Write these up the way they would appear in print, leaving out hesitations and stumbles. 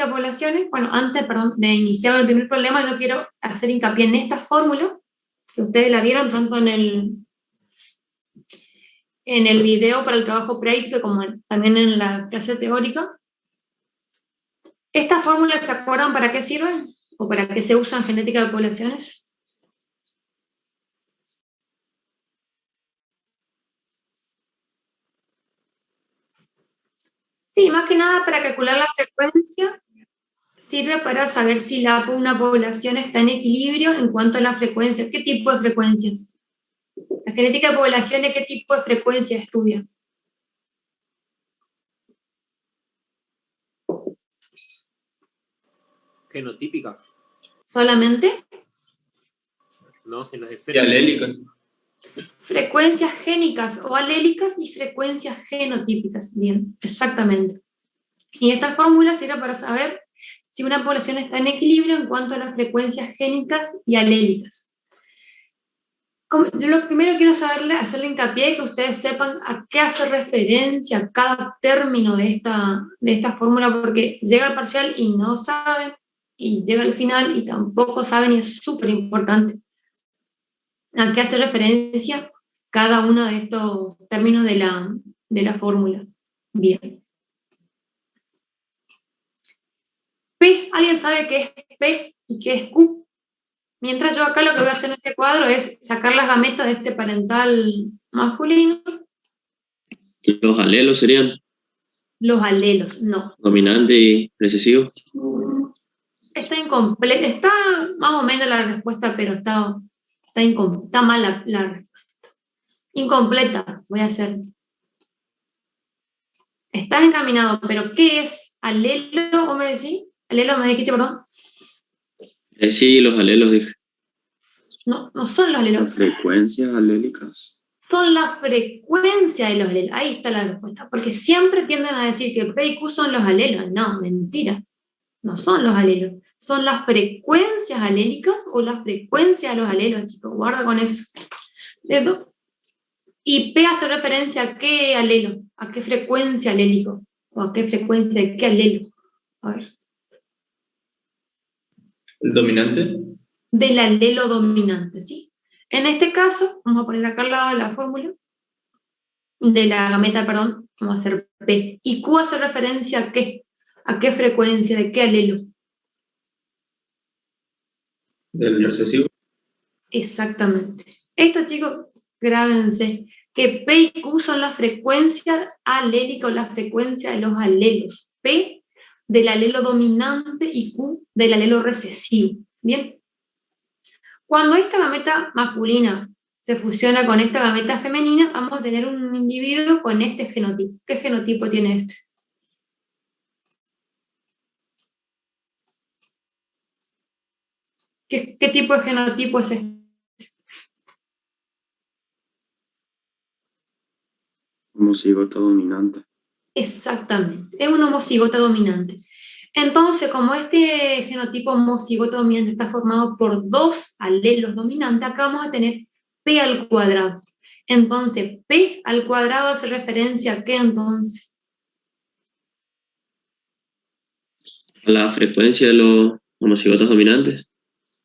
poblaciones, bueno, antes, perdón, de iniciar el primer problema, yo quiero hacer hincapié en esta fórmula, que ustedes la vieron tanto en el video para el trabajo práctico como también en la clase teórica. ¿Estas fórmulas se acuerdan para qué sirven? ¿O para qué se usan en genética de poblaciones? Sí, más que nada para calcular la frecuencia, sirve para saber si una población está en equilibrio en cuanto a la frecuencia. ¿Qué tipo de frecuencias? La genética de poblaciones, ¿qué tipo de frecuencia estudia? Genotípica. ¿Solamente? No, Y alélicas. Frecuencias génicas o alélicas y frecuencias genotípicas. Bien, exactamente. Y esta fórmula sirve para saber si una población está en equilibrio en cuanto a las frecuencias génicas y alélicas. Yo lo primero quiero hacerle hincapié que ustedes sepan a qué hace referencia cada término de esta fórmula, porque llega al parcial y no saben, y llega al final y tampoco saben, y es súper importante a qué hace referencia cada uno de estos términos de la fórmula. Bien. P, ¿alguien sabe qué es P y qué es Q? Mientras yo acá lo que voy a hacer en este cuadro es sacar las gametas de este parental masculino. Los alelos serían Los alelos, no. dominante y recesivo. Está incompleto, está más o menos la respuesta, pero está mal la respuesta. Incompleta, voy a hacer. Estás encaminado, pero ¿qué es alelo? ¿Vos me decís? ¿Alelo me dijiste, perdón? Sí, los alelos, dije. No, no son los alelos. Las frecuencias alélicas. Son la frecuencia de los alelos. Ahí está la respuesta. Porque siempre tienden a decir que P y Q son los alelos. No, mentira. No son los alelos. Son las frecuencias alélicas o la frecuencia de los alelos, chicos. Guarda con eso. Y P hace referencia a qué alelo, a qué frecuencia alélico, o a qué frecuencia de qué alelo. A ver. ¿El dominante? Del alelo dominante, ¿sí? En este caso, vamos a poner acá al lado la fórmula de la gameta, perdón, vamos a hacer P. ¿Y Q hace referencia a qué? ¿A qué frecuencia? ¿De qué alelo? ¿Del recesivo? Exactamente. Estos chicos, grábense, que P y Q son la frecuencia alélica o la frecuencia de los alelos. P del alelo dominante y Q del alelo recesivo. ¿Bien? Cuando esta gameta masculina se fusiona con esta gameta femenina, vamos a tener un individuo con este genotipo. ¿Qué genotipo tiene este? ¿Qué tipo de genotipo es este? Homocigoto dominante. Exactamente, es un homocigoto dominante. Entonces, como este genotipo homocigoto dominante está formado por dos alelos dominantes, acá vamos a tener P al cuadrado. Entonces, P al cuadrado hace referencia a ¿qué entonces? A la frecuencia de los homocigotos dominantes.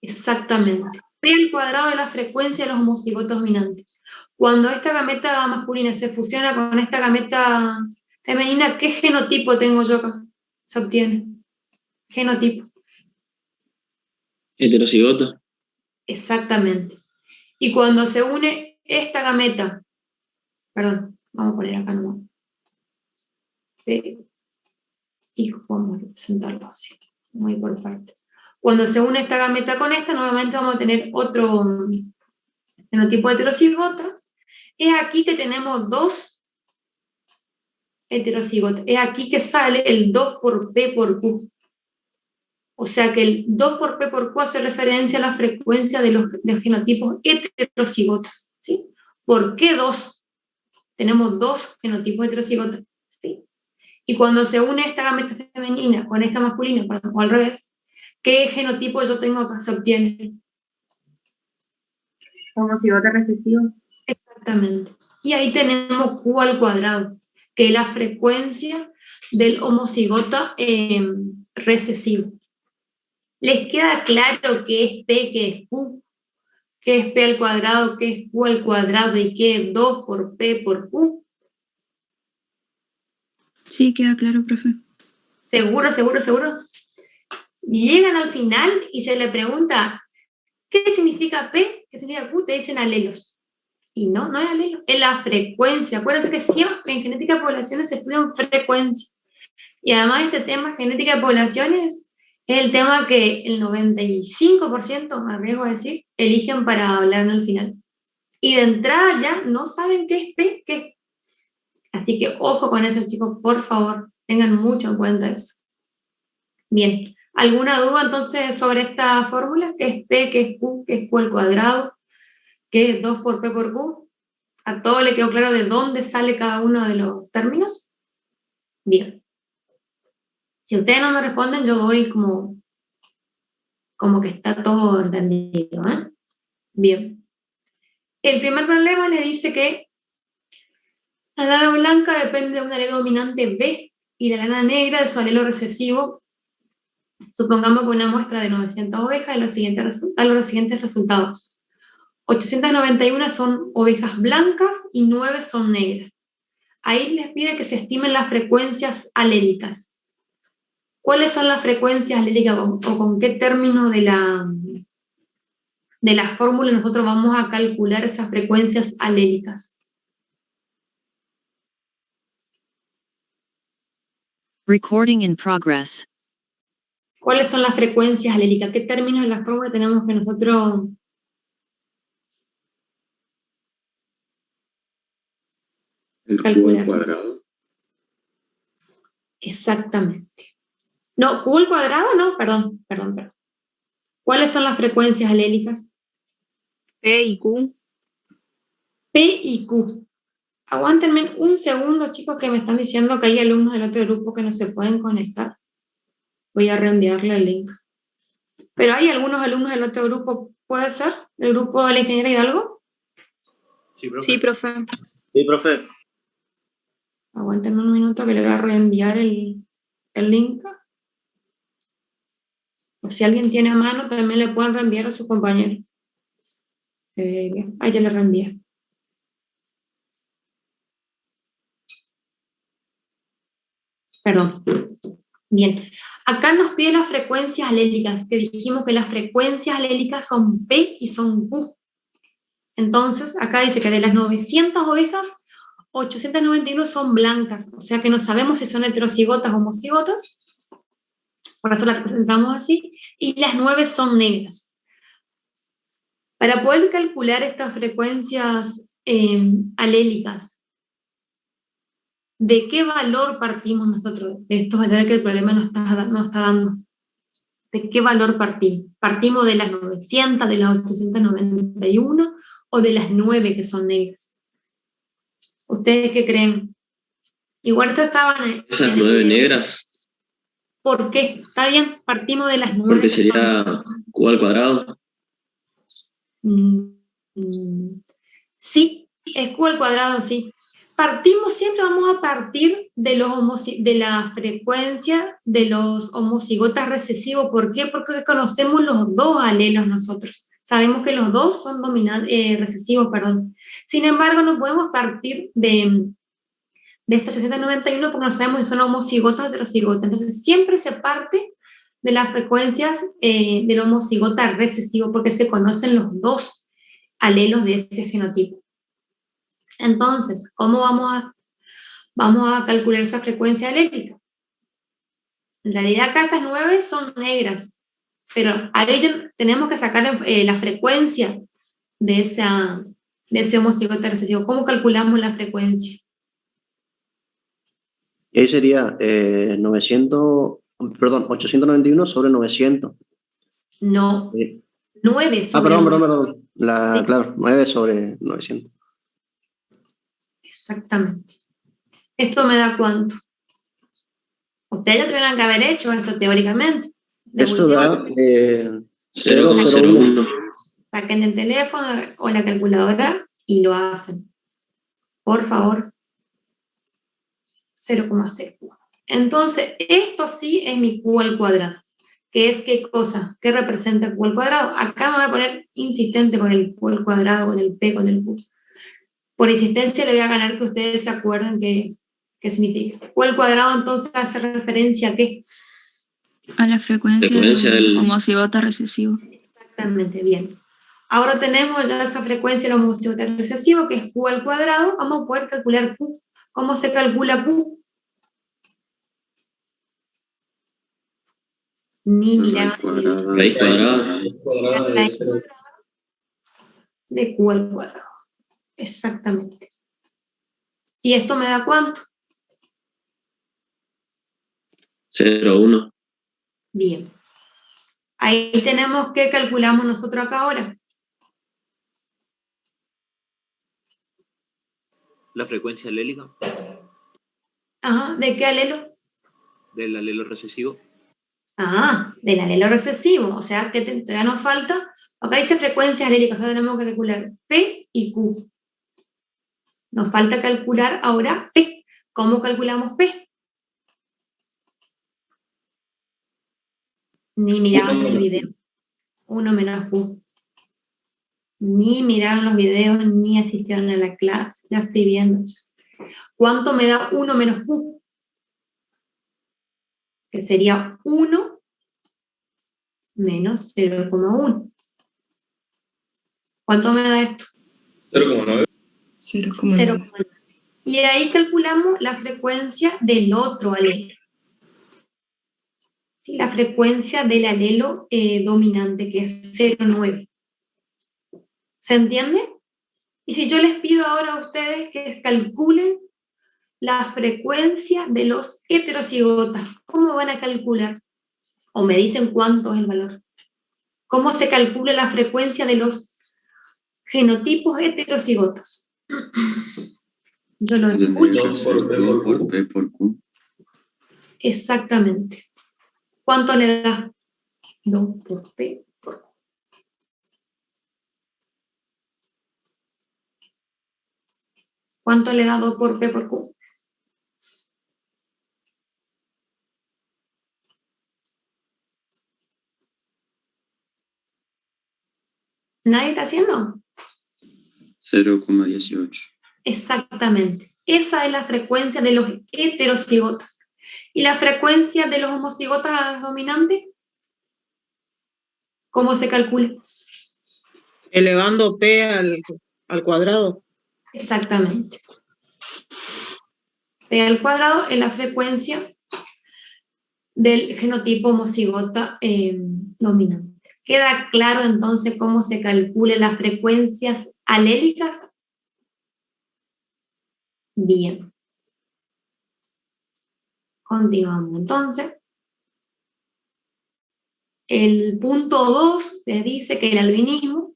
Exactamente. P al cuadrado es la frecuencia de los homocigotos dominantes. Cuando esta gameta masculina se fusiona con esta gameta femenina, ¿qué genotipo tengo yo acá? Se obtiene. Genotipo. Heterocigota. Exactamente. Y cuando se une esta gameta, perdón, vamos a poner acá nomás. Y vamos a representarlo así, muy por parte. Cuando se une esta gameta con esta, nuevamente vamos a tener otro genotipo heterocigota. Es aquí que tenemos dos heterocigotas. Es aquí que sale el 2 por P por Q. O sea que el 2 por P por Q hace referencia a la frecuencia de los genotipos heterocigotas. ¿Sí? ¿Por qué 2? Tenemos dos genotipos heterocigotas. ¿Sí? Y cuando se une esta gameta femenina con esta masculina, o al revés, ¿qué genotipo yo tengo acá? Se obtiene. Homocigoto recesivo. Exactamente. Y ahí tenemos Q al cuadrado, que es la frecuencia del homocigota recesivo. ¿Les queda claro qué es P, qué es Q? ¿Qué es P al cuadrado, qué es Q al cuadrado y qué es 2 por P por Q? Sí, queda claro, profe. ¿Seguro, seguro, seguro? Llegan al final y se le pregunta, ¿qué significa P? ¿Qué significa Q? Te dicen alelos. Y no, no es alelo, es la frecuencia. Acuérdense que siempre en genética de poblaciones se estudian frecuencias. Y además este tema, genética de poblaciones, es el tema que el 95%, me arriesgo a decir, eligen para hablar en el final. Y de entrada ya no saben qué es P, qué es. Así que ojo con eso, chicos, por favor, tengan mucho en cuenta eso. Bien, ¿alguna duda entonces sobre esta fórmula? ¿Qué es P, qué es Q, qué es Q al cuadrado? ¿Qué es 2 por P por Q? ¿A todo le quedó claro de dónde sale cada uno de los términos? Bien. Si ustedes no me responden, yo doy como que está todo entendido, ¿eh? Bien. El primer problema le dice que la lana blanca depende de un alelo dominante B y la lana negra de su alelo recesivo. Supongamos que una muestra de 900 ovejas da los siguientes resultados. 891 son ovejas blancas y 9 son negras. Ahí les pide que se estimen las frecuencias alélicas. ¿Cuáles son las frecuencias alélicas o con qué término de la fórmula nosotros vamos a calcular esas frecuencias alélicas? Recording in progress. ¿Cuáles son las frecuencias alélicas? ¿Qué términos de la fórmula tenemos que nosotros El Q calcular? al cuadrado. Exactamente. No, Q al cuadrado, no, perdón. ¿Cuáles son las frecuencias alélicas? P y Q. P y Q. Aguántenme un segundo, chicos, que me están diciendo que hay alumnos del otro grupo que no se pueden conectar. Voy a reenviarle el link. Pero hay algunos alumnos del otro grupo, ¿puede ser? ¿Del grupo de la Ingeniera Hidalgo? Sí, profe. Sí, profe. Sí, profe. Aguántenme un minuto que le voy a reenviar el link. O si alguien tiene a mano, también le pueden reenviar a su compañero. Bien, ahí ya le reenvié. Perdón. Bien, acá nos pide las frecuencias alélicas, que dijimos que las frecuencias alélicas son P y son Q. Entonces, acá dice que de las 900 ovejas, 891 son blancas, o sea que no sabemos si son heterocigotas o homocigotas, por eso las presentamos así, y las 9 son negras. Para poder calcular estas frecuencias alélicas, ¿de qué valor partimos nosotros? De estos valores que el problema nos está dando. ¿De qué valor partimos? ¿Partimos de las 900, de las 891 o de las 9 que son negras? ¿Ustedes qué creen? Igual esto estaban... Esas 9 negras, ¿Por qué? ¿Está bien? Partimos de las 9 porque que son sería Q al cuadrado. Sí, es Q al cuadrado, sí. Siempre vamos a partir de la frecuencia de los homocigotas recesivos. ¿Por qué? Porque conocemos los dos alelos nosotros. Sabemos que los dos son recesivos, perdón. Sin embargo, no podemos partir de estos 891 porque no sabemos si son homocigotas o heterocigotas. Entonces, siempre se parte de las frecuencias del homocigota recesivo porque se conocen los dos alelos de ese fenotipo. Entonces, ¿cómo vamos a calcular esa frecuencia alélica? En realidad acá estas 9 son negras, pero ahí tenemos que sacar la frecuencia de ese homocigota recesivo. ¿Cómo calculamos la frecuencia? Y ahí sería 891 sobre 900. No, Sí. 9 sobre Perdón. Sí. Claro, 9 sobre 900. Exactamente. ¿Esto me da cuánto? Ustedes ya tuvieran que haber hecho esto teóricamente. Esto da 0,01. Saquen el teléfono o la calculadora y lo hacen. Por favor. 0,01. Entonces, esto sí es mi Q al cuadrado. ¿Qué es qué cosa? ¿Qué representa Q al cuadrado? Acá me voy a poner insistente con el Q al cuadrado, con el P, con el Q. Por insistencia le voy a ganar que ustedes se acuerden qué significa. Q al cuadrado entonces hace referencia a ¿qué? A la frecuencia Frecuencia del del- homocigota recesivo. Exactamente, bien. Ahora tenemos ya esa frecuencia del homocigota recesivo, que es Q al cuadrado. Vamos a poder calcular Q. ¿Cómo se calcula Q? Ni mirar Raíz cuadrada. Cuadrada de 0. de Q al cuadrado. Exactamente. ¿Y esto me da cuánto? 0,1. Bien. Ahí tenemos que calculamos nosotros acá ahora. La frecuencia alélica Ajá, ¿de qué alelo? del alelo recesivo. Ah, del alelo recesivo. O sea, que todavía nos falta. Acá dice frecuencias alélicas, ahora tenemos que calcular P y Q. Nos falta calcular ahora P. ¿Cómo calculamos P? Ni miraban los videos. 1 menos Q. Ni miraron los videos, ni asistieron a la clase. Ya estoy viendo. ¿Cuánto me da 1 menos Q? Que sería 1 menos 0,1. ¿Cuánto me da esto? 0,9. 0,9. Y ahí calculamos la frecuencia del otro alelo. ¿Sí? La frecuencia del alelo dominante, que es 0,9. ¿Se entiende? Y si yo les pido ahora a ustedes que calculen la frecuencia de los heterocigotas, ¿cómo van a calcular? O me dicen cuánto es el valor. ¿Cómo se calcula la frecuencia de los genotipos heterocigotos? Yo lo escucho. 2 por P por Q. Exactamente. ¿Cuánto le da? 2 por P por Q. ¿Cuánto le da 2 por P por Q? ¿Nadie está haciendo? 0,18. Exactamente. Esa es la frecuencia de los heterocigotos. ¿Y la frecuencia de los homocigotas dominantes? ¿Cómo se calcula? Elevando P al cuadrado. Exactamente. P al cuadrado es la frecuencia del genotipo homocigota dominante. ¿Queda claro entonces cómo se calculan las frecuencias alélicas? Bien. Continuamos entonces. El punto 2 les dice que el albinismo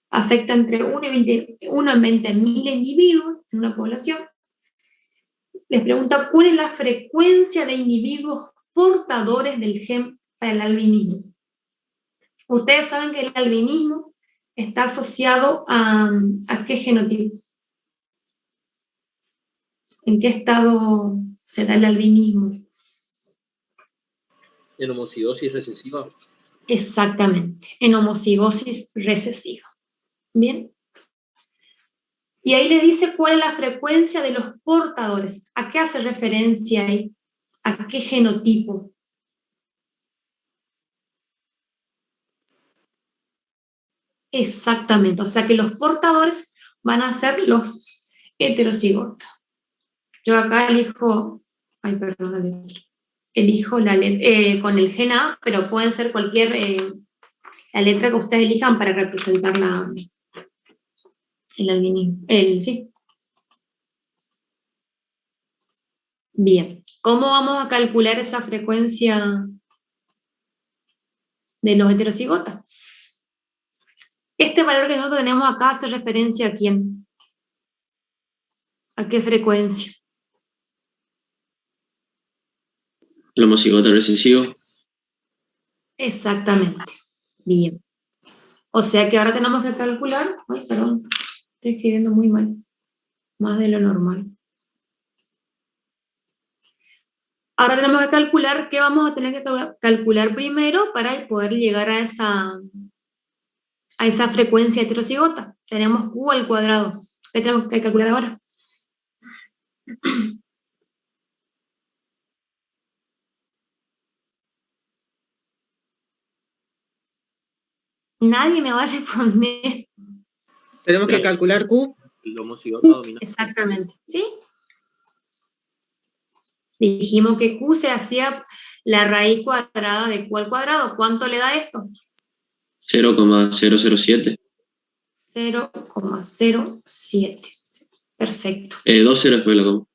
afecta entre 1 en 20.000 individuos en una población. Les pregunta cuál es la frecuencia de individuos portadores del gen para el albinismo. Ustedes saben que el albinismo está asociado a qué genotipo. ¿En qué estado se da el albinismo? En homocigosis recesiva. Exactamente, en homocigosis recesiva. Bien. Y ahí le dice cuál es la frecuencia de los portadores. ¿A qué hace referencia ahí? ¿A qué genotipo? Exactamente, o sea que los portadores van a ser los heterocigotos. Yo acá elijo, ay, perdón, la letra. Elijo con el gen A, pero pueden ser cualquier, la letra que ustedes elijan para representar el albinismo. Sí. Bien, ¿cómo vamos a calcular esa frecuencia de los heterocigotas? Este valor que nosotros tenemos acá hace referencia a quién. ¿A qué frecuencia? El homocigota recesivo. Exactamente. Bien. O sea que ahora tenemos que calcular, ay, perdón, estoy escribiendo muy mal, más de lo normal. Ahora tenemos que calcular qué vamos a tener que calcular primero para poder llegar a esa frecuencia heterocigota. Tenemos Q al cuadrado. ¿Qué tenemos que calcular ahora? Nadie me va a responder. Tenemos que calcular Q. El homocigota dominante. Exactamente, ¿sí? Dijimos que Q se hacía la raíz cuadrada de Q al cuadrado. ¿Cuánto le da esto? 0,007. 0,07. Perfecto. 2 ceros después de la coma.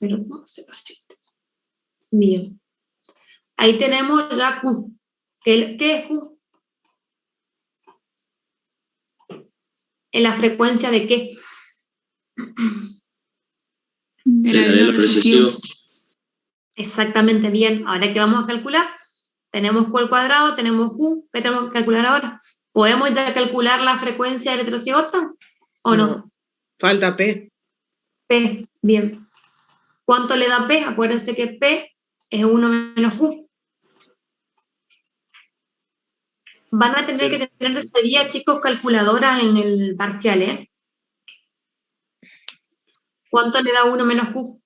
0,07. Bien. Ahí tenemos ya Q. ¿Qué es Q? ¿En la frecuencia de qué? Del El alelo alelo recesivo. Exactamente, bien. Ahora, ¿qué vamos a calcular? Tenemos Q al cuadrado, tenemos Q. ¿Qué tenemos que calcular ahora? ¿Podemos ya calcular la frecuencia del heterocigota? ¿O no? Falta P. P, bien. ¿Cuánto le da P? Acuérdense que P es 1 menos Q. Van a tener que tener ese día, chicos, calculadoras en el parcial, ¿eh? ¿Cuánto le da 1 menos Q?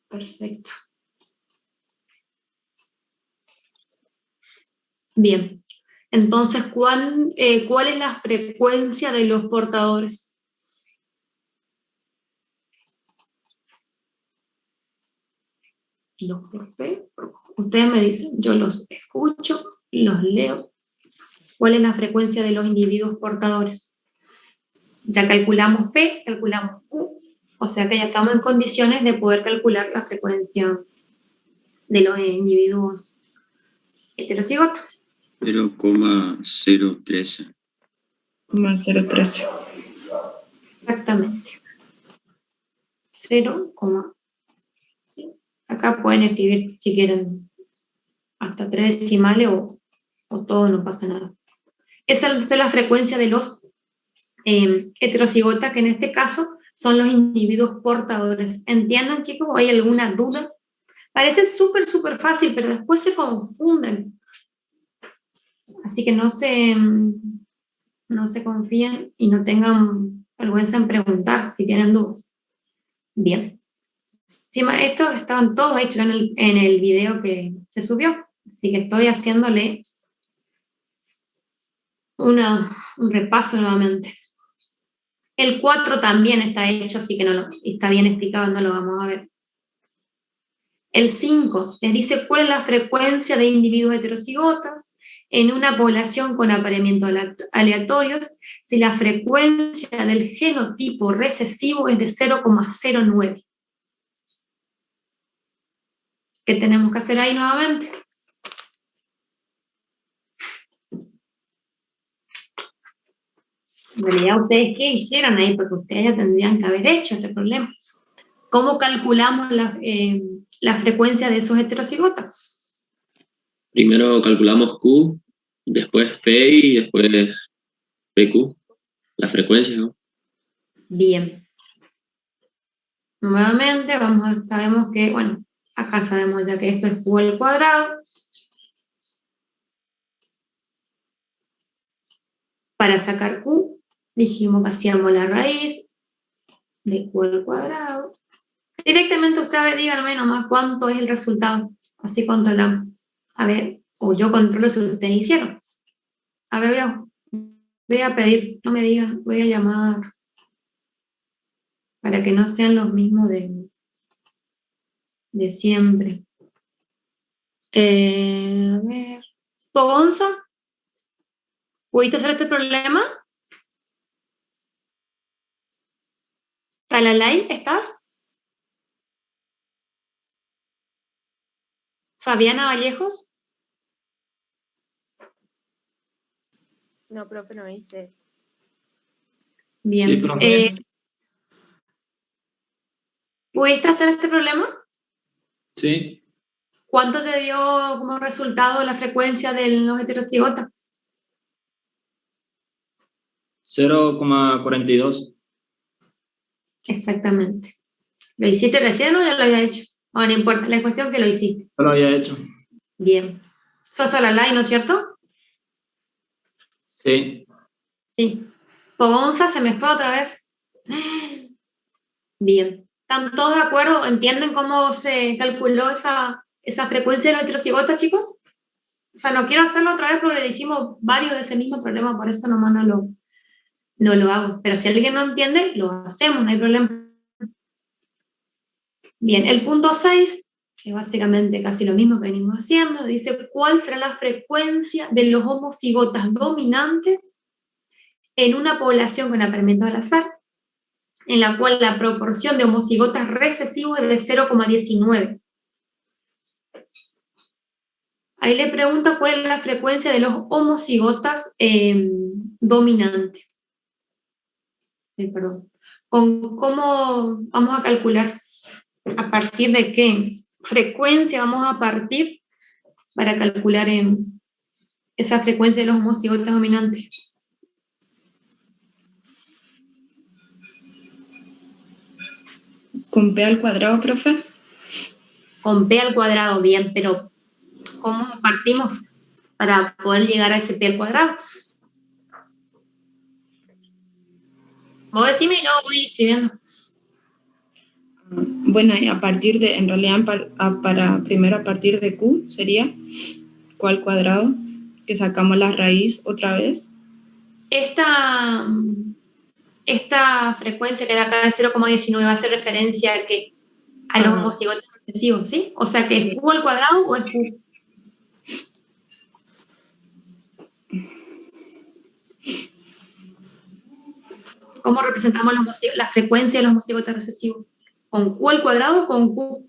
Perfecto. Bien. Entonces, ¿cuál es la frecuencia de los portadores? Los por P. Ustedes me dicen, yo los escucho, los leo. ¿Cuál es la frecuencia de los individuos portadores? Ya calculamos P, calculamos Q, o sea que ya estamos en condiciones de poder calcular la frecuencia de los individuos heterocigotos. 0,013. Más 0,13. Exactamente. 0, sí. Acá pueden escribir si quieren hasta 3 decimales o todo, no pasa nada. Esa es la frecuencia de los heterocigotas, que en este caso son los individuos portadores. ¿Entiendan, chicos? ¿Hay alguna duda? Parece súper fácil, pero después se confunden. Así que no se confíen y no tengan vergüenza en preguntar si tienen dudas. Bien. Encima, estos estaban todos hechos en el video que se subió, así que estoy haciéndole un repaso nuevamente. El 4 también está hecho, así que está bien explicado, no lo vamos a ver. El 5 les dice cuál es la frecuencia de individuos heterocigotas en una población con apareamientos aleatorios si la frecuencia del genotipo recesivo es de 0,09. ¿Qué tenemos que hacer ahí nuevamente? En realidad, ¿ustedes qué hicieron ahí? Porque ustedes ya tendrían que haber hecho este problema. ¿Cómo calculamos la frecuencia de esos heterocigotas? Primero calculamos Q, después P y después PQ. La frecuencia, ¿no? Bien. Nuevamente, sabemos que, bueno, acá sabemos ya que esto es Q al cuadrado. Para sacar Q, dijimos que hacíamos la raíz de Q al cuadrado. Directamente ustedes díganme nomás cuánto es el resultado. Así controlamos. A ver, o yo controlo si ustedes hicieron. A ver, voy a pedir, no me digan, voy a llamar para que no sean los mismos de siempre. A ver. Pogonza, ¿pudiste hacer este problema? Talalay, ¿estás? Fabiana Vallejos. No, profe, no hice. Bien. Sí, profe. ¿Pudiste hacer este problema? Sí. ¿Cuánto te dio como resultado la frecuencia de los heterocigotas? 0,42. Exactamente. ¿Lo hiciste recién o ya lo había hecho? No importa, la cuestión es que lo hiciste. Yo lo había hecho. Bien. Eso está la line, ¿no es cierto? Sí. Sí. Pogonza se me fue otra vez. Bien. ¿Están todos de acuerdo? ¿Entienden cómo se calculó esa frecuencia de los heterocigotas, chicos? O sea, no quiero hacerlo otra vez porque le hicimos varios de ese mismo problema, por eso nomás no lo hago. Pero si alguien no entiende, lo hacemos, no hay problema. Bien, el punto 6, que es básicamente casi lo mismo que venimos haciendo, dice cuál será la frecuencia de los homocigotas dominantes en una población con apareamiento al azar, en la cual la proporción de homocigotas recesivos es de 0,19. Ahí le pregunto cuál es la frecuencia de los homocigotas dominantes. Perdón. ¿Cómo vamos a calcular? ¿A partir de qué frecuencia vamos a partir para calcular esa frecuencia de los homocigotas dominantes? ¿Con P al cuadrado, profe? Con P al cuadrado, bien, pero ¿cómo partimos para poder llegar a ese P al cuadrado? Vos decime y yo voy escribiendo. Bueno, y a partir de, en realidad, primero a partir de Q sería Q al cuadrado, que sacamos la raíz otra vez. Esta frecuencia que da acá de 0,19 va a hacer referencia a ¿qué? A los homocigotas recesivos, ¿sí? O sea, que ¿es Q al cuadrado o es Q? ¿Cómo representamos la frecuencia de los homocigotas recesivos? ¿Con Q al cuadrado o con Q?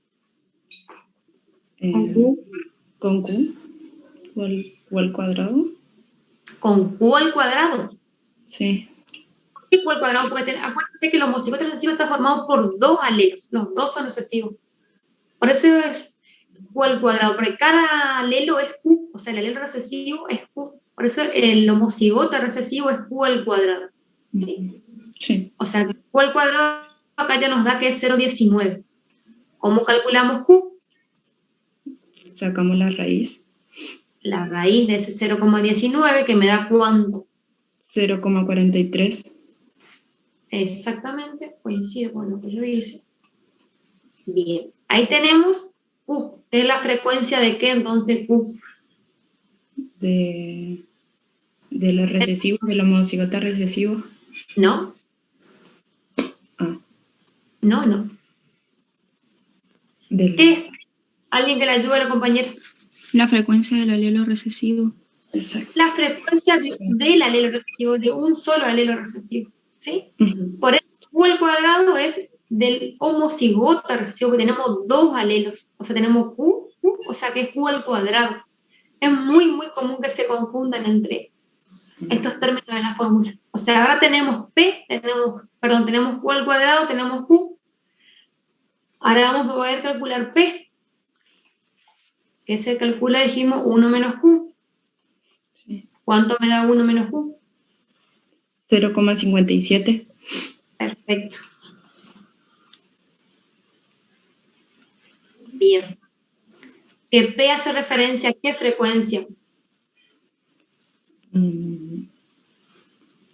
¿Con Q? ¿Con Q? ¿Q al cuadrado? ¿Con Q al cuadrado? Sí. ¿Por qué Q al cuadrado? Porque acuérdense que el homocigoto recesivo está formado por dos alelos, los dos son recesivos. Por eso es Q al cuadrado, porque cada alelo es Q, o sea, el alelo recesivo es Q. Por eso el homocigoto recesivo es Q al cuadrado. ¿Sí? Sí. O sea, que Q al cuadrado acá ya nos da que es 0,19. ¿Cómo calculamos Q? Sacamos la raíz. La raíz de ese 0,19 que me da ¿cuánto? 0,43. Exactamente, coincide con lo que yo hice. Bien, ahí tenemos Q, que es la frecuencia de ¿qué entonces Q? De los recesivos, de los homocigotas recesivos. ¿No? Ah. No. ¿Qué es? ¿Alguien que le ayude a la compañera? La frecuencia del alelo recesivo. Exacto. La frecuencia del alelo recesivo, de un solo alelo recesivo, ¿sí? Por eso Q al cuadrado es del homocigota recesivo, que tenemos dos alelos, o sea, tenemos Q, o sea, que es Q al cuadrado. Es muy, muy común que se confundan entre estos términos de la fórmula. O sea, ahora tenemos tenemos Q al cuadrado, tenemos Q. Ahora vamos a poder calcular P, que se calcula, dijimos, 1 menos Q. ¿Cuánto me da 1 menos Q? 0,57. Perfecto. Bien. ¿Que P hace referencia a qué frecuencia?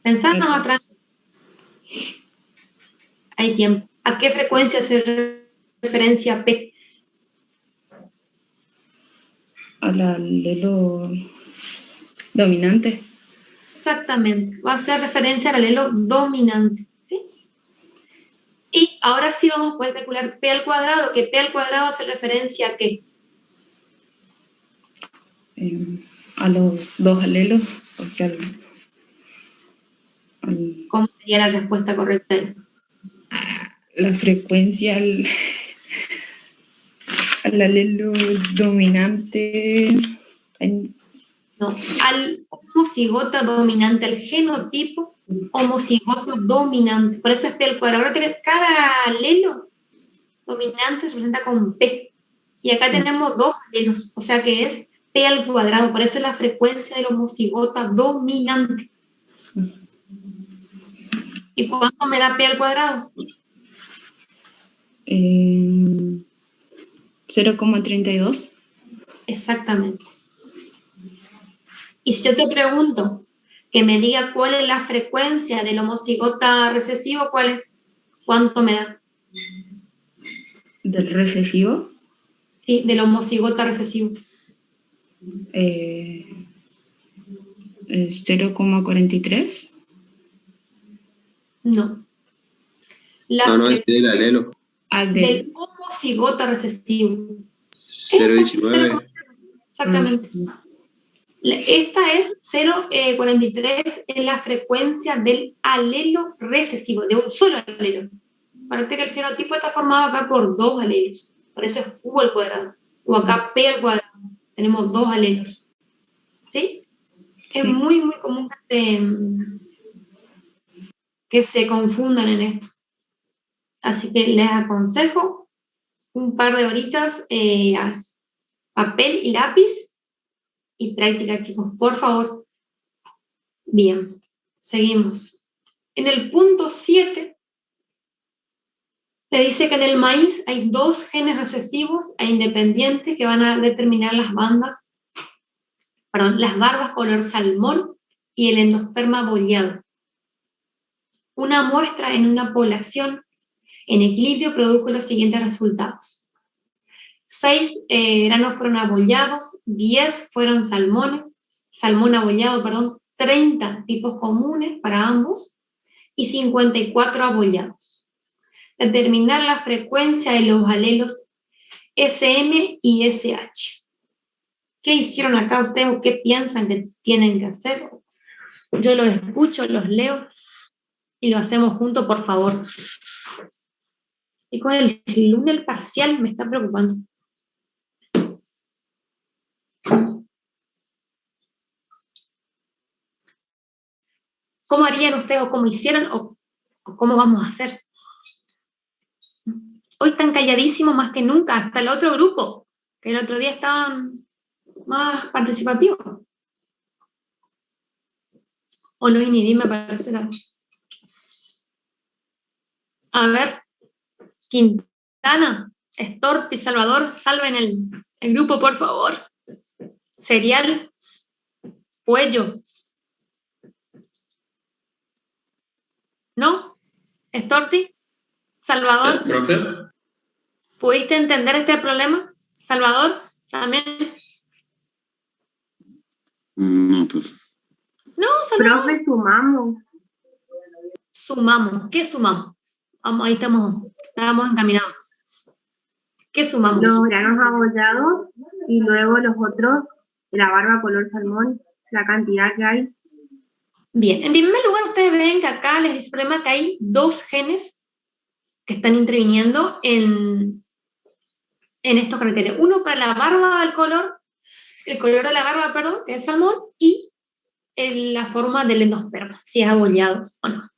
Pensad más atrás. Hay tiempo. ¿A qué frecuencia hace referencia P? Al alelo dominante. Exactamente. Va a hacer referencia al alelo dominante. ¿Sí? Y ahora sí vamos a poder calcular P al cuadrado, que P al cuadrado hace referencia a qué? A los dos alelos, o sea, ¿Cómo sería la respuesta correcta? La frecuencia al alelo dominante. No, al homocigota dominante, al genotipo homocigoto dominante. Por eso es P al cuadrado. Ahora que cada alelo dominante se presenta con P. Y acá tenemos dos alelos, o sea que es P al cuadrado. Por eso es la frecuencia del homocigota dominante. ¿Y cuánto me da P al cuadrado? 0,32. Exactamente. Y si yo te pregunto que me diga cuál es la frecuencia del homocigota recesivo, ¿cuál es? ¿Cuánto me da? ¿Del recesivo? Sí, del homocigota recesivo. 0,43. No. No, es del alelo. Del homocigota recesivo. 0,19. Exactamente. Esta es 0,43, es la frecuencia del alelo recesivo, de un solo alelo. Parece que el genotipo está formado acá por dos alelos, por eso es U al cuadrado, o acá P al cuadrado, tenemos dos alelos. ¿Sí? Sí. Es muy, muy común que se confundan en esto. Así que les aconsejo un par de horitas papel y lápiz y práctica, chicos, por favor. Bien, seguimos. En el punto 7, le dice que en el maíz hay dos genes recesivos e independientes que van a determinar las barbas color salmón y el endosperma boleado. Una muestra en una población en equilibrio produjo los siguientes resultados. 6 granos fueron abollados, 10 fueron salmón abollado, 30 tipos comunes para ambos y 54 abollados. Determinar la frecuencia de los alelos SM y SH. ¿Qué hicieron acá ustedes o qué piensan que tienen que hacer? Yo los escucho, los leo y lo hacemos juntos, por favor. Chicos, el lunes parcial me está preocupando. ¿Cómo harían ustedes o cómo hicieron o cómo vamos a hacer? Hoy están calladísimos más que nunca, hasta el otro grupo, que el otro día estaban más participativos. O no, ni dime, parece. A ver, Quintana, Storti, Salvador, salven el grupo, por favor. Serial, Cuello. ¿No? Storti, Salvador. ¿Profe? ¿Pudiste entender este problema? Salvador, también. No, pues. No, Salvador. Profe, sumamos. Sumamos. ¿Qué sumamos? Vamos, ahí estamos encaminados. ¿Qué sumamos? Los granos abollados y luego los otros, la barba color salmón, la cantidad que hay. Bien, en primer lugar ustedes ven que acá les dice el problema que hay dos genes que están interviniendo en estos caracteres. Uno para la barba, el color de la barba, perdón, que es salmón, y la forma del endosperma, si es abollado o no.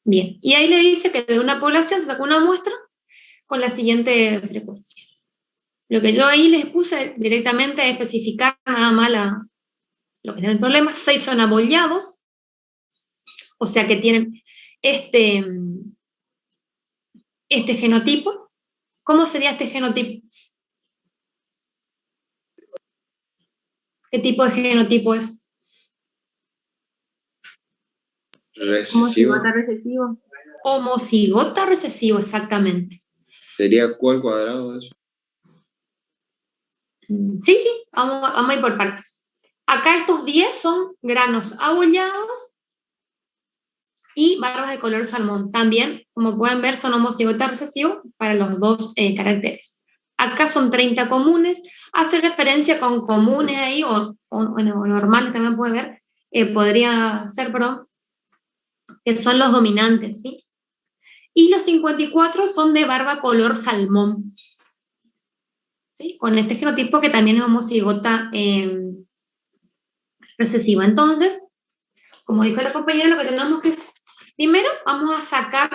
Bien, y ahí le dice que de una población se sacó una muestra con la siguiente frecuencia. Lo que yo ahí les puse directamente es especificar nada más lo que tiene el problema. 6 son abollados, o sea que tienen este genotipo. ¿Cómo sería este genotipo? ¿Qué tipo de genotipo es? Recesivo. Homocigota recesivo. Homocigota recesivo, exactamente. ¿Sería Q al cuadrado eso? Sí, vamos a ir por partes. Acá estos 10 son granos abollados y barbas de color salmón. También, como pueden ver, son homocigota recesivo para los dos caracteres. Acá son 30 comunes, hace referencia con comunes ahí, o normales también puede ver, podría ser, perdón, que son los dominantes, ¿sí? Y los 54 son de barba color salmón, ¿sí? Con este genotipo que también es homocigota recesiva. Entonces, como dijo la compañera, lo que tenemos que... Primero, vamos a sacar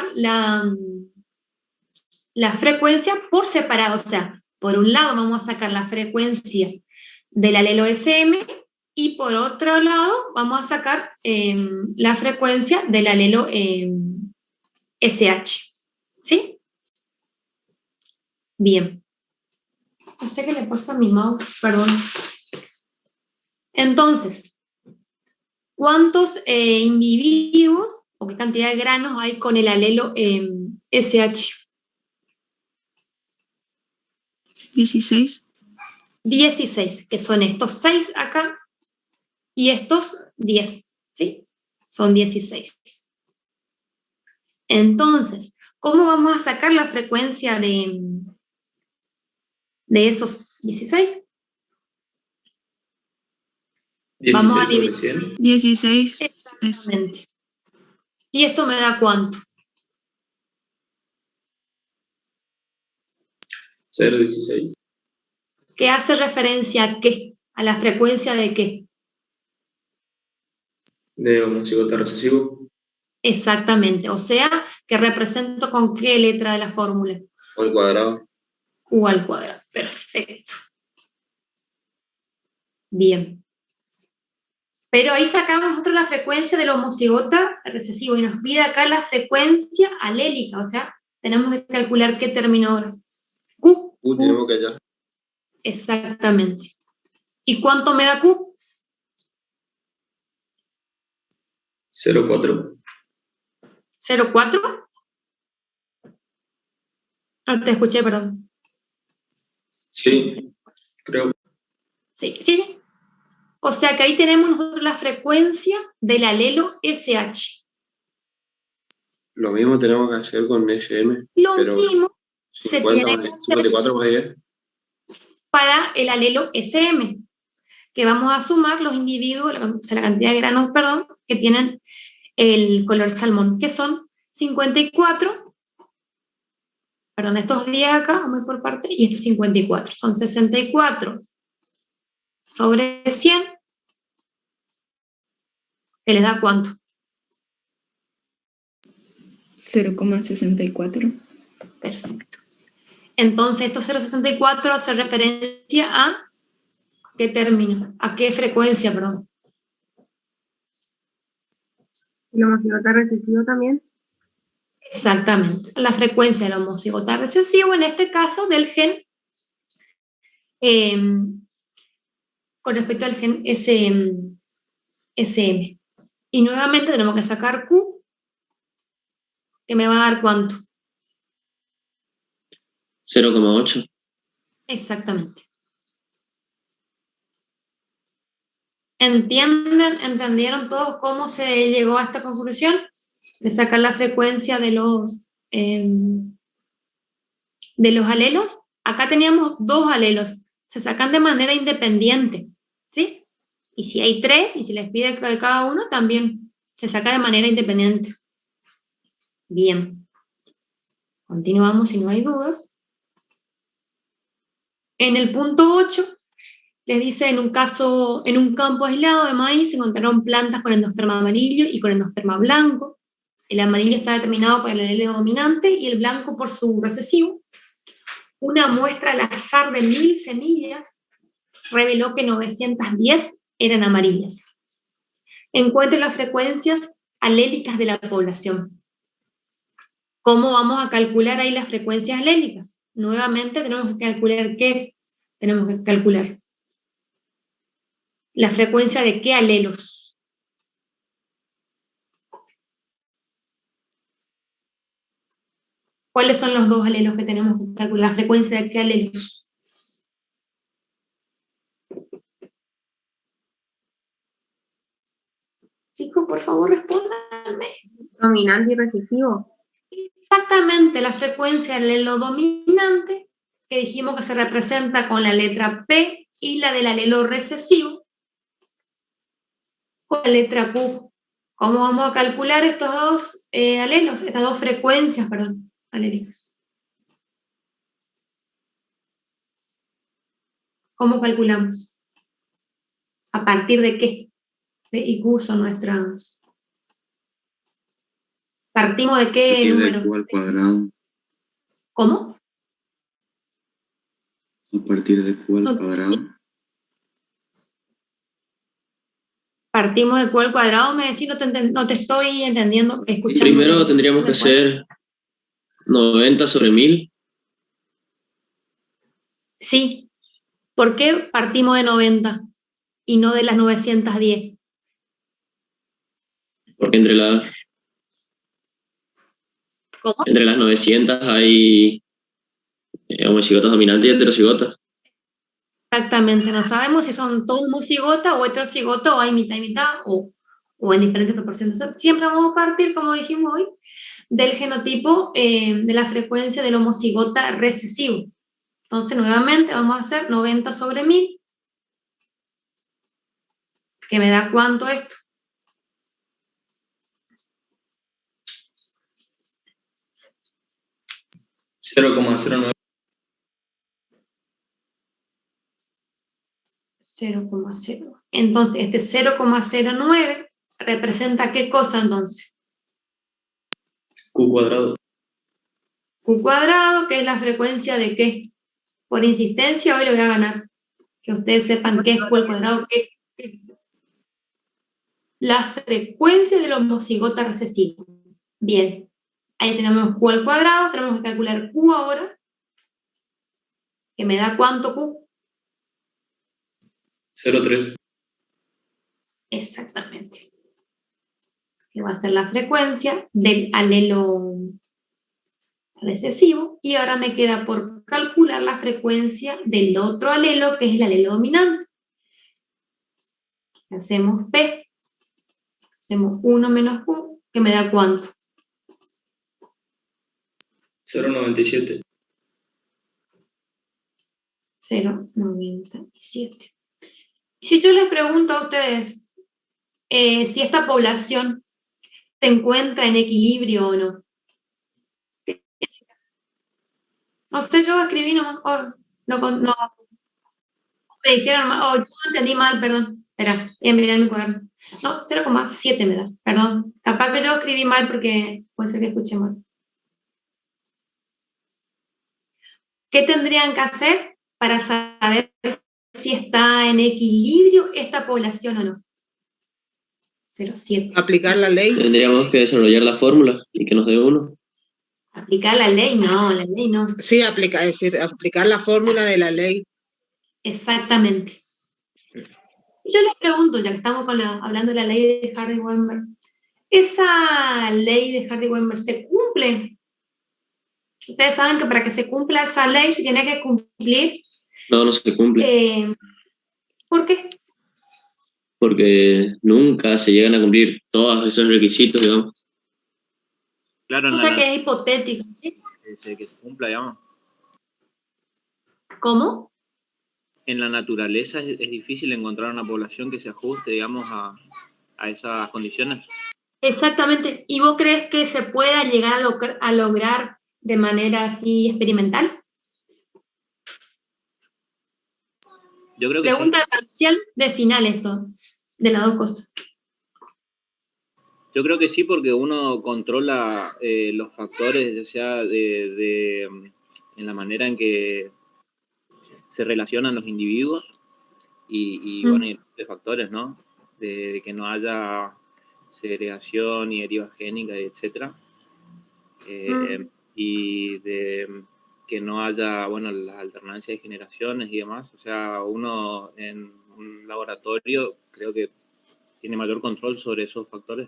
la frecuencia por separado, o sea, por un lado vamos a sacar la frecuencia del alelo SM y por otro lado vamos a sacar la frecuencia del alelo SH. ¿Sí? Bien. No sé qué le pasa a mi mouse, perdón. Entonces, ¿cuántos individuos o qué cantidad de granos hay con el alelo SH? 16. 16, que son estos 6 acá y estos 10, ¿sí? Son 16. Entonces, ¿cómo vamos a sacar la frecuencia de esos 16? 16 Vamos a sobre dividir. 100. 16 es Exactamente. ¿Y esto me da cuánto? 0,16. ¿Qué hace referencia a qué? ¿A la frecuencia de qué? De homocigota recesivo. Exactamente. O sea, que represento con qué letra de la fórmula. O al cuadrado. U al cuadrado. Perfecto. Bien. Pero ahí sacamos nosotros la frecuencia del homocigota recesivo y nos pide acá la frecuencia alélica. O sea, tenemos que calcular qué término ahora. Q. Tenemos que hallar. Exactamente. ¿Y cuánto me da Q? 0,4. ¿0,4? No te escuché, perdón. Sí, creo. Sí. O sea que ahí tenemos nosotros la frecuencia del alelo SH. Lo mismo tenemos que hacer con SM. Lo pero mismo se 50 tiene más que hacer 54 más 10. para el alelo SM, que vamos a sumar los individuos, o sea, la cantidad de granos, perdón, que tienen el color salmón, que son 54, perdón, estos 10 acá, vamos a ir por parte, y estos 54, son 64 sobre 100, que les da ¿cuánto? 0,64. Perfecto. Entonces, estos 0,64 hace referencia a ¿qué término? ¿A qué frecuencia, perdón? ¿El homocigota recesivo también? Exactamente, la frecuencia del homocigota recesivo, en este caso del gen, con respecto al gen SM. Y nuevamente tenemos que sacar Q, que me va a dar ¿cuánto? 0,8. Exactamente. ¿Entendieron todos cómo se llegó a esta conclusión? De sacar la frecuencia de los alelos. Acá teníamos 2 alelos, se sacan de manera independiente, ¿sí? Y si hay 3, y si les pide de cada uno, también se saca de manera independiente. Bien. Continuamos si no hay dudas. En el punto 8, les dice, en un campo aislado de maíz se encontraron plantas con endosperma amarillo y con endosperma blanco. El amarillo está determinado por el alelo dominante y el blanco por su recesivo. Una muestra al azar de 1000 semillas reveló que 910 eran amarillas. Encuentre las frecuencias alélicas de la población. ¿Cómo vamos a calcular ahí las frecuencias alélicas? Nuevamente tenemos que calcular ¿qué? Tenemos que calcular la frecuencia de qué alelos. ¿Cuáles son los 2 alelos que tenemos que calcular? La frecuencia de qué alelos. Chicos, por favor, respóndanme. Dominante y recesivo. Exactamente, la frecuencia del alelo dominante, que dijimos que se representa con la letra P, y la del alelo recesivo con la letra Q. ¿Cómo vamos a calcular estos 2 alelos, estas 2 frecuencias, perdón, alélicas? ¿Cómo calculamos? ¿A partir de qué? P y Q son nuestras... ¿Partimos de qué número? Q al cuadrado. ¿Cómo? A partir de Q al cuadrado. Partimos de Q al cuadrado, me decís, no te estoy entendiendo, escuchando. Primero tendríamos que hacer 90 sobre 1000. Sí. ¿Por qué partimos de 90 y no de las 910? Porque ¿Cómo? entre las 900 hay homocigotas dominantes y heterocigotas. Exactamente, no sabemos si son todos homocigota o heterocigota o hay mitad y mitad o en diferentes proporciones. Siempre vamos a partir, como dijimos hoy, del genotipo de la frecuencia del homocigota recesivo. Entonces, nuevamente vamos a hacer 90 sobre 1000, que me da ¿cuánto esto? $0,09. 0,0. Entonces, este 0,09 representa ¿qué cosa entonces? Q cuadrado. Q cuadrado, que es la frecuencia de ¿qué? Por insistencia, hoy lo voy a ganar. Que ustedes sepan qué es Q al cuadrado, qué es la frecuencia del homocigota recesivo. Bien, ahí tenemos Q al cuadrado, tenemos que calcular Q ahora, que me da ¿cuánto Q? 0,3. Exactamente. Que va a ser la frecuencia del alelo recesivo, y ahora me queda por calcular la frecuencia del otro alelo, que es el alelo dominante. Hacemos P, hacemos 1 menos Q, que me da ¿cuánto? 0,97. 0,97. Y si yo les pregunto a ustedes si esta población se encuentra en equilibrio o no. No sé, yo escribí nomás, no, me dijeron, yo entendí mal, perdón. Espera, voy a mirar mi cuaderno. No, 0,7 me da, perdón. Capaz que yo escribí mal porque puede ser que escuché mal. ¿Qué tendrían que hacer para saber si está en equilibrio esta población o no? 0,7. Aplicar la ley. Tendríamos que desarrollar la fórmula y que nos dé 1. Aplicar la ley no. Sí, aplicar la fórmula de la ley. Exactamente. Y yo les pregunto, ya que estamos hablando de la ley de Hardy-Weinberg, ¿esa ley de Hardy-Weinberg se cumple? Ustedes saben que para que se cumpla esa ley se tiene que cumplir. No se cumple. ¿Por qué? Porque nunca se llegan a cumplir todos esos requisitos, digamos. Claro, O sea que es hipotético, ¿sí? Que se cumpla, digamos. ¿Cómo? En la naturaleza es difícil encontrar una población que se ajuste, digamos, a esas condiciones. Exactamente. ¿Y vos crees que se pueda llegar a lograr de manera así experimental? Yo creo que pregunta sí. parcial de final esto, de las dos cosas. Yo creo que sí, porque uno controla los factores, ya sea en la manera en que se relacionan los individuos y bueno, y de factores, ¿no? De que no haya segregación y deriva génica, etcétera. Y de que no haya, bueno, la alternancia de generaciones y demás. O sea, uno en un laboratorio creo que tiene mayor control sobre esos factores.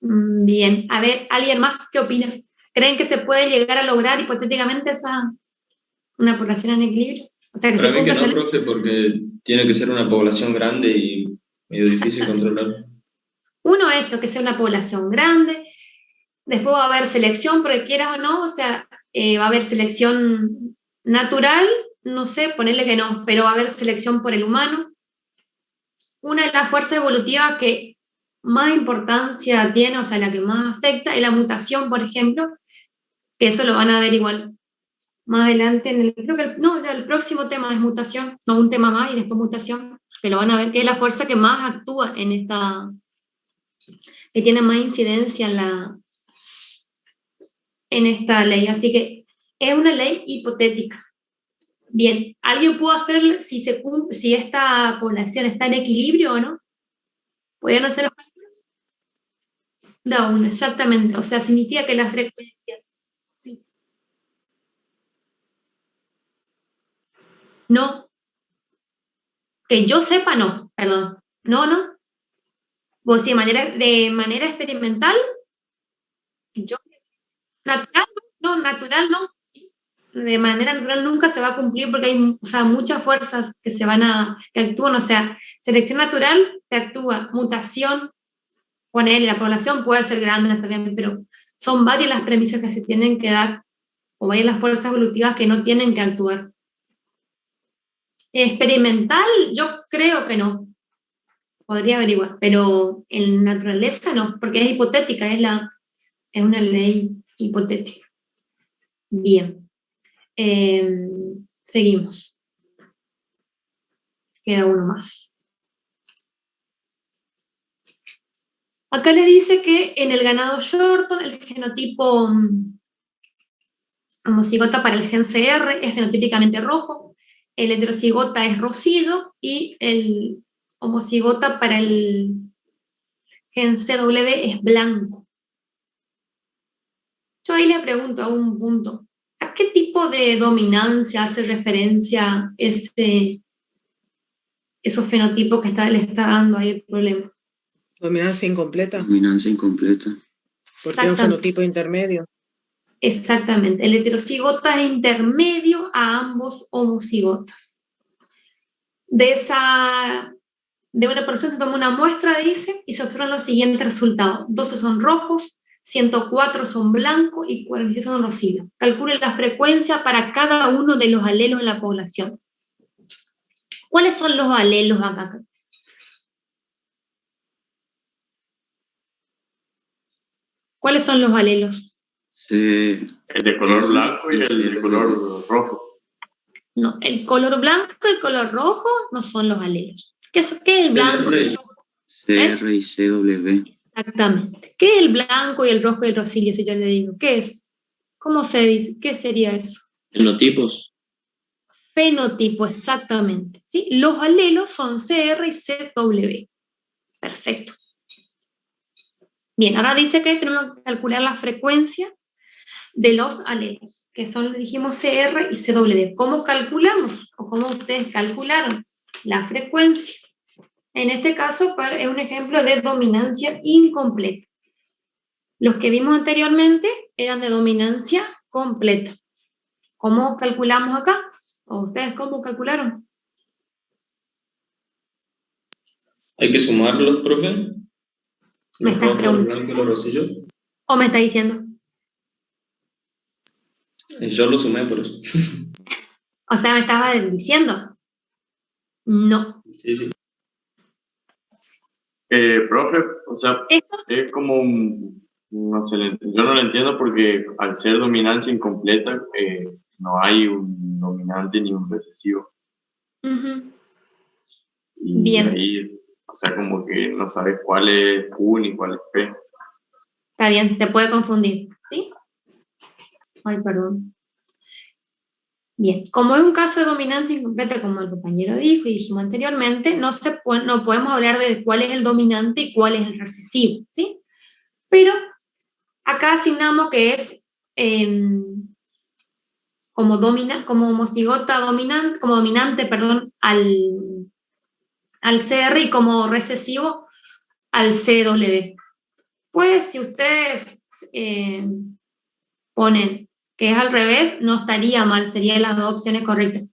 Bien, a ver, ¿alguien más qué opina? ¿Creen que se puede llegar a lograr hipotéticamente una población en equilibrio? O sea, que Para se mí que cumpla no, profe, porque tiene que ser una población grande y medio difícil controlar. Uno, eso, que sea una población grande. Después va a haber selección, porque quieras o no, o sea, va a haber selección natural, no sé, ponerle que no, pero va a haber selección por el humano. Una de las fuerzas evolutivas que más importancia tiene, o sea, la que más afecta, es la mutación, por ejemplo, que eso lo van a ver igual más adelante, creo que el próximo tema es mutación, no, un tema más y después mutación, que lo van a ver, que es la fuerza que más actúa en esta, que tiene más incidencia en esta ley, así que es una ley hipotética. Bien, ¿alguien pudo hacer si esta población está en equilibrio o no? ¿Podrían hacer los cálculos? Da 1, exactamente. O sea, significa que las frecuencias... Sí. No. Que yo sepa, no. Perdón. No. Pues sí, de manera experimental, yo... Natural, no, natural no. De manera natural nunca se va a cumplir porque hay, o sea, muchas fuerzas que actúan, o sea, selección natural te actúa, mutación, poner la población puede ser grande también, pero son varias las premisas que se tienen que dar, o varias las fuerzas evolutivas que no tienen que actuar. Experimental, yo creo que no, podría averiguar, pero en naturaleza no, porque es hipotética, es una ley hipotética. Bien. Seguimos. Queda uno más. Acá le dice que en el ganado Shorton el genotipo homocigota para el gen CR es fenotípicamente rojo, el heterocigota es rosido y el homocigota para el gen CW es blanco. Yo ahí le pregunto a un punto, ¿a qué tipo de dominancia hace referencia esos fenotipos que le está dando ahí el problema? Dominancia incompleta. Dominancia incompleta. Porque es un fenotipo intermedio. Exactamente. El heterocigota es intermedio a ambos homocigotas. De una persona se toma una muestra, dice, y se observan los siguientes resultados. 12 son rojos, 104 son blancos y 46 son rosidos. Calcule la frecuencia para cada uno de los alelos en la población. ¿Cuáles son los alelos acá? ¿Cuáles son los alelos? Sí. El de color blanco y el de color rojo. No, el color blanco y el color rojo no son los alelos. ¿Qué es el blanco y el rojo? CR y CW. Exactamente. ¿Qué es el blanco y el rojo y el rosillo, si yo le digo? ¿Qué es? ¿Cómo se dice? ¿Qué sería eso? Fenotipos. Fenotipo, exactamente. ¿Sí? Los alelos son CR y CW. Perfecto. Bien, ahora dice que tenemos que calcular la frecuencia de los alelos, que son, dijimos, CR y CW. ¿Cómo calculamos? ¿O cómo ustedes calcularon la frecuencia? En este caso, es un ejemplo de dominancia incompleta. Los que vimos anteriormente eran de dominancia completa. ¿Cómo calculamos acá? ¿O ustedes cómo calcularon? ¿Hay que sumarlos, profe? ¿Me estás ¿Los preguntando? blancos y los rosillos? ¿O me está diciendo? Yo lo sumé por eso. O sea, ¿me estaba diciendo? No. Sí. Profe, o sea, es como no sé, yo no lo entiendo porque al ser dominancia incompleta, no hay un dominante ni un recesivo. Y Bien. ahí, o sea, como que no sabes cuál es Q ni cuál es P. Está bien, te puede confundir, ¿sí? Ay, perdón. Bien, como es un caso de dominancia incompleta, como el compañero dijo y dijimos anteriormente, no podemos hablar de cuál es el dominante y cuál es el recesivo, ¿sí? Pero acá asignamos que es como homocigota dominante, como dominante, perdón, al CR y como recesivo al CW. Pues si ustedes ponen que es al revés, no estaría mal, serían las dos opciones correctas.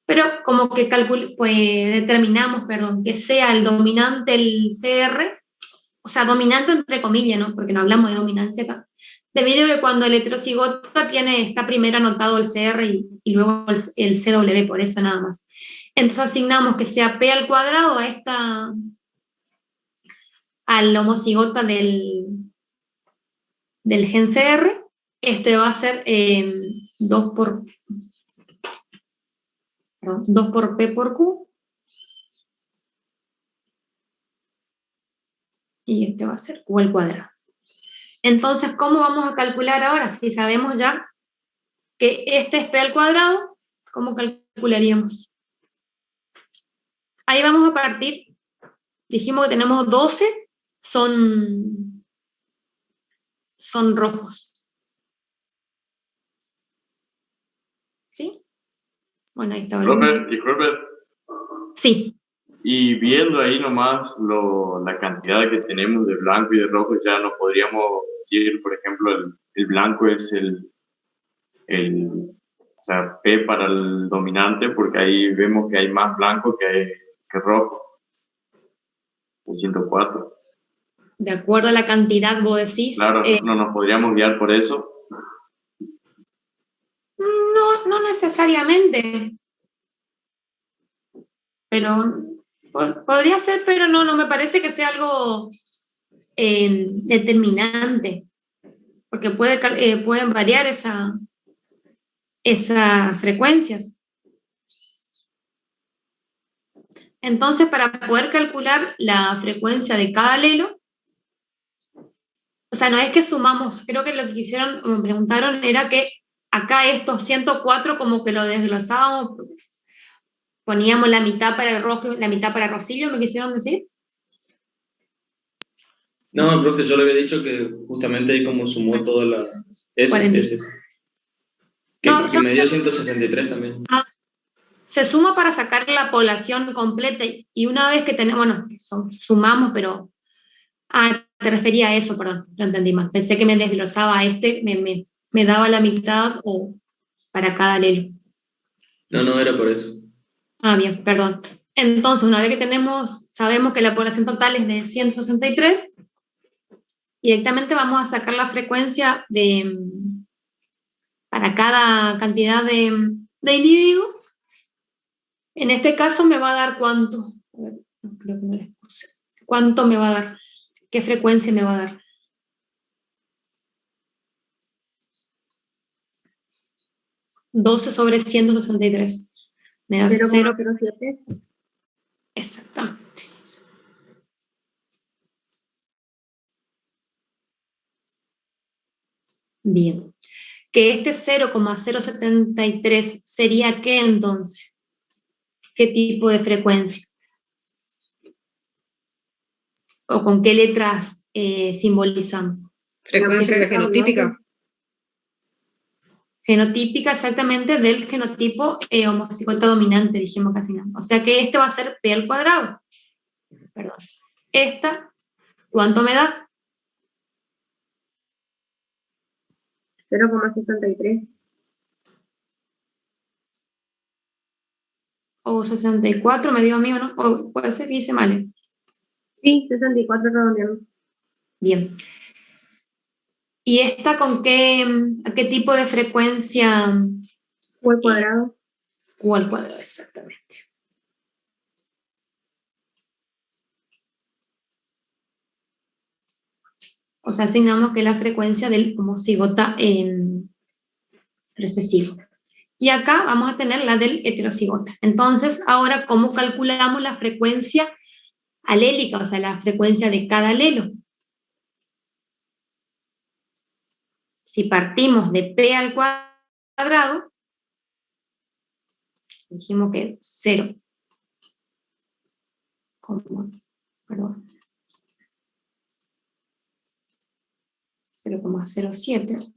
Pero como que determinamos, que sea el dominante el CR, o sea, dominante entre comillas, ¿no? Porque no hablamos de dominancia acá, debido a que cuando el heterocigota está primero anotado el CR y luego el CW, por eso nada más. Entonces asignamos que sea P al cuadrado al homocigota del gen CR. Este va a ser 2 por P por Q. Y este va a ser Q al cuadrado. Entonces, ¿cómo vamos a calcular ahora? Si sabemos ya que este es P al cuadrado, ¿cómo calcularíamos? Ahí vamos a partir. Dijimos que tenemos 12, son son rojos. ¿Sí? Bueno, ahí está. Disculpe. Sí. Y viendo ahí nomás la cantidad que tenemos de blanco y de rojo, ya no podríamos decir, por ejemplo, el blanco es o sea, P para el dominante, porque ahí vemos que hay más blanco que rojo. El 104. De acuerdo a la cantidad, vos decís. Claro, no nos podríamos guiar por eso. No necesariamente. Pero podría ser, pero no me parece que sea algo determinante. Porque pueden variar esas frecuencias. Entonces, para poder calcular la frecuencia de cada alelo, o sea, no es que sumamos, creo que lo que quisieron, me preguntaron, era que acá estos 104 como que lo desglosábamos, poníamos la mitad para el rojo y la mitad para el rosillo, ¿me quisieron decir? No, profe, yo le había dicho que justamente ahí como sumó toda la... Ese. Que me dio 163 también. Se suma para sacar la población completa y una vez que tenemos, bueno, sumamos, pero... te refería a eso, perdón, lo entendí mal. Pensé que me desglosaba a me daba la mitad o para cada alelo. No era por eso. Bien, perdón. Entonces, una vez que sabemos que la población total es de 163, directamente vamos a sacar la frecuencia para cada cantidad de individuos. En este caso me va a dar ¿cuánto? A ver, no, creo que no les puse. ¿Cuánto me va a dar? ¿Qué frecuencia me va a dar? (12/163). Me da 0,07. Exactamente. Bien. Que este 0,073 sería ¿qué entonces? ¿Qué tipo de frecuencia? ¿O con qué letras simbolizamos? Frecuencia genotípica. Genotípica, exactamente, del genotipo homocigota dominante, dijimos casi nada. O sea que este va a ser P al cuadrado. Perdón. Esta, ¿cuánto me da? 0,63. O 64, me dio a mí, ¿o no? O puede ser que hice mal. Sí, 64 redondeamos. Bien. ¿Y esta a qué tipo de frecuencia? Q al cuadrado. Q al cuadrado, exactamente. O sea, asignamos que es la frecuencia del homocigota recesivo. Y acá vamos a tener la del heterocigota. Entonces, ahora, ¿cómo calculamos la frecuencia alélica? O sea, la frecuencia de cada alelo. Si partimos de P al cuadrado, dijimos que 0,07.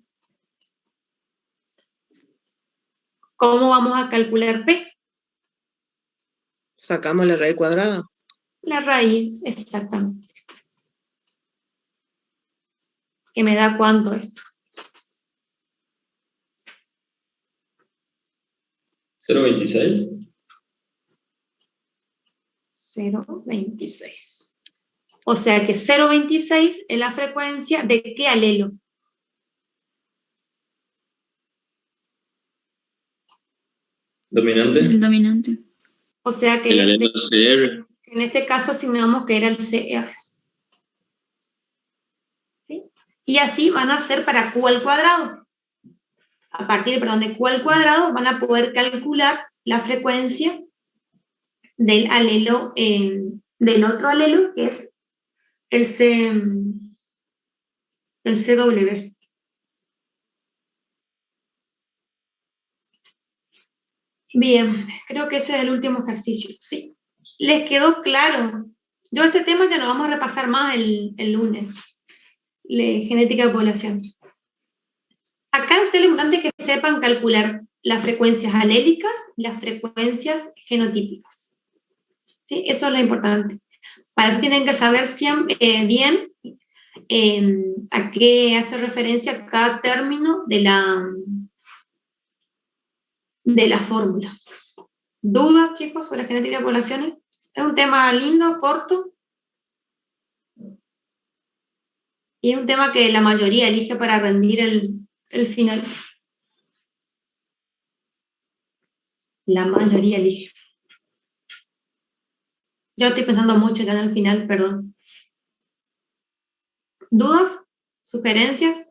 ¿Cómo vamos a calcular P? Sacamos la raíz cuadrada. La raíz, exactamente. ¿Que me da cuánto esto? 0,26. 0,26. O sea que 0,26 es la frecuencia de ¿qué alelo? ¿Dominante? El dominante. O sea que El alelo CR. en este caso asignamos que era el CR. ¿Sí? Y así van a ser para Q al cuadrado. A partir, de Q al cuadrado van a poder calcular la frecuencia del alelo, del otro alelo, que es el CW. Bien, creo que ese es el último ejercicio. Sí. ¿Les quedó claro? Yo este tema ya lo vamos a repasar más el lunes. genética de población. Acá a ustedes lo importante es que sepan calcular las frecuencias alélicas y las frecuencias genotípicas. ¿Sí? Eso es lo importante. Para eso tienen que saber bien a qué hace referencia cada término de la fórmula. ¿Dudas, chicos, sobre genética de poblaciones? Es un tema lindo, corto, y es un tema que la mayoría elige para rendir el final. La mayoría elige. Yo estoy pensando mucho ya en el final, perdón. ¿Dudas? ¿Sugerencias?